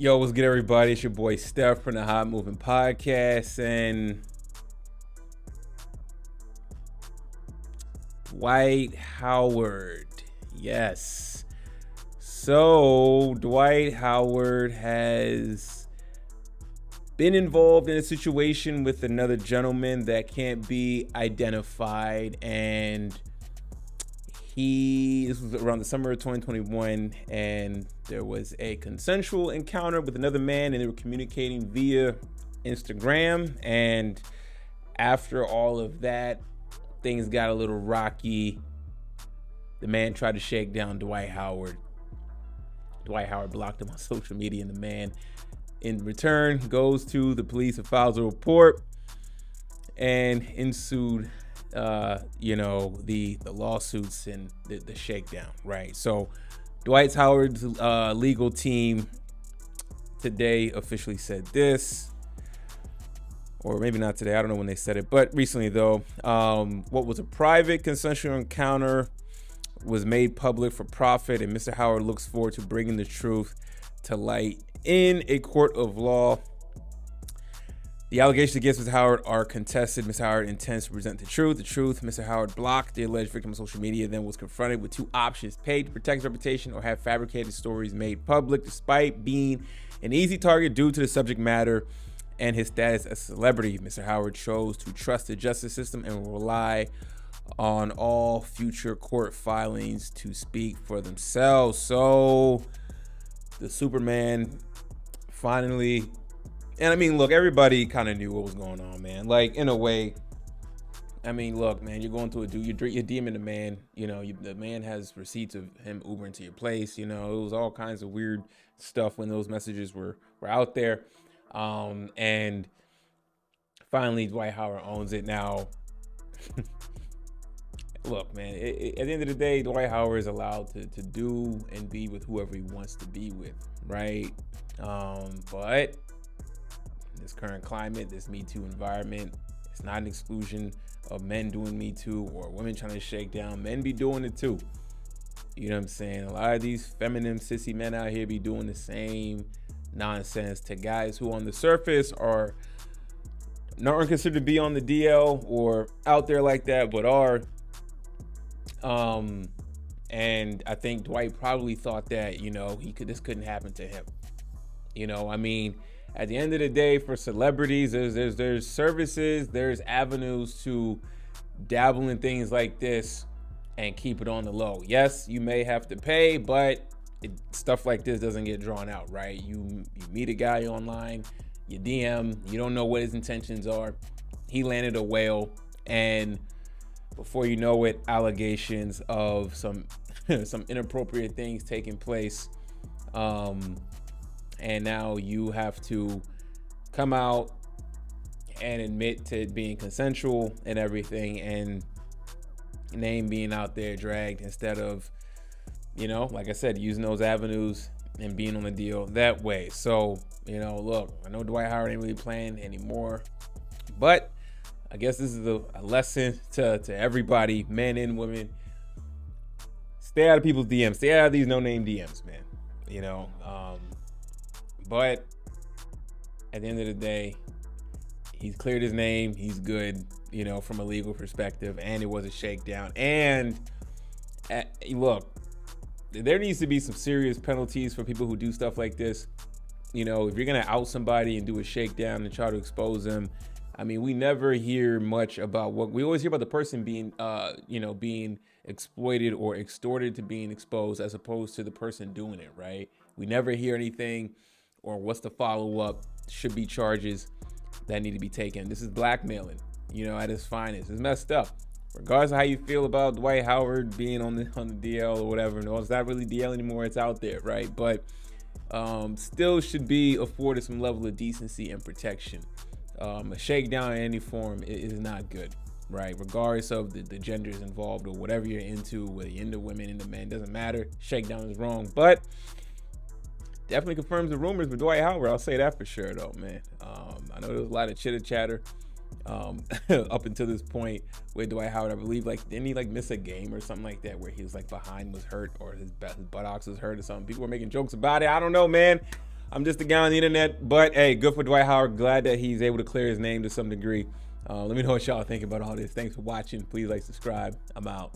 Yo, what's good, everybody? It's your boy Steph from the Hot Moving Podcast, and Dwight Howard. Yes. So, Dwight Howard has been involved in a situation with another gentleman that can't be identified, and this was around the summer of 2021, and there was a consensual encounter with another man, and they were communicating via Instagram. And after all of that, things got a little rocky. The man tried to shake down Dwight Howard. Dwight Howard blocked him on social media, and the man in return goes to the police and files a report, and ensued the lawsuits and the shakedown, right? So Dwight Howard's legal team today officially said this, or maybe not today, I don't know when they said it, but recently though, what was a private consensual encounter was made public for profit, and Mr. Howard looks forward to bringing the truth to light in a court of law. The allegations against Mr. Howard are contested. Mr. Howard intends to present the truth. Mr. Howard blocked the alleged victim on social media, then was confronted with two options: pay to protect his reputation or have fabricated stories made public. Despite being an easy target due to the subject matter and his status as a celebrity, Mr. Howard chose to trust the justice system and rely on all future court filings to speak for themselves. So the Superman finally... And I mean, look, everybody kind of knew what was going on, man. Like, in a way, I mean, look, man, you're going to a dude, you're DMing the man, the man has receipts of him Ubering to your place. It was all kinds of weird stuff when those messages were out there. And finally, Dwight Howard owns it now. Look, man, at the end of the day, Dwight Howard is allowed to do and be with whoever he wants to be with, right? But this current climate, this Me Too environment, it's not an exclusion of men doing Me Too or women trying to shake down. Men be doing it too. You know what I'm saying? A lot of these feminine, sissy men out here be doing the same nonsense to guys who on the surface are not considered to be on the DL or out there like that, but are. And I think Dwight probably thought that, this couldn't happen to him. I mean, at the end of the day, for celebrities, there's services, there's avenues to dabble in things like this and keep it on the low. Yes, you may have to pay, but stuff like this doesn't get drawn out, right? You meet a guy online, you DM, you don't know what his intentions are. He landed a whale, and before you know it, allegations of some inappropriate things taking place. And now you have to come out and admit to it being consensual and everything, and name being out there dragged instead of, like I said, using those avenues and being on the deal that way. So, look, I know Dwight Howard ain't really playing anymore, but I guess this is a lesson to everybody, men and women. Stay out of people's DMs. Stay out of these no-name DMs, man. But at the end of the day, he's cleared his name. He's good, from a legal perspective. And it was a shakedown. And look, there needs to be some serious penalties for people who do stuff like this. If you're going to out somebody and do a shakedown and try to expose them, I mean, we never hear much about we always hear about the person being, being exploited or extorted to being exposed, as opposed to the person doing it, right? We never hear anything or what's the follow-up. Should be charges that need to be taken. This is blackmailing, at its finest. It's messed up. Regardless of how you feel about Dwight Howard being on the DL or whatever, no, it's not really DL anymore. It's out there, right? But still should be afforded some level of decency and protection. A shakedown in any form is not good, right? Regardless of the genders involved or whatever you're into, whether you're into women, into men, doesn't matter. Shakedown is wrong, but definitely confirms the rumors with Dwight Howard. I'll say that for sure, though, man. I know there was a lot of chitter chatter up until this point with Dwight Howard. I believe, didn't he miss a game or something like that, where he was behind was hurt, or his buttocks was hurt or something? People were making jokes about it. I don't know, man. I'm just a guy on the internet, but hey, good for Dwight Howard. Glad that he's able to clear his name to some degree. Let me know what y'all think about all this. Thanks for watching. Please like, subscribe. I'm out.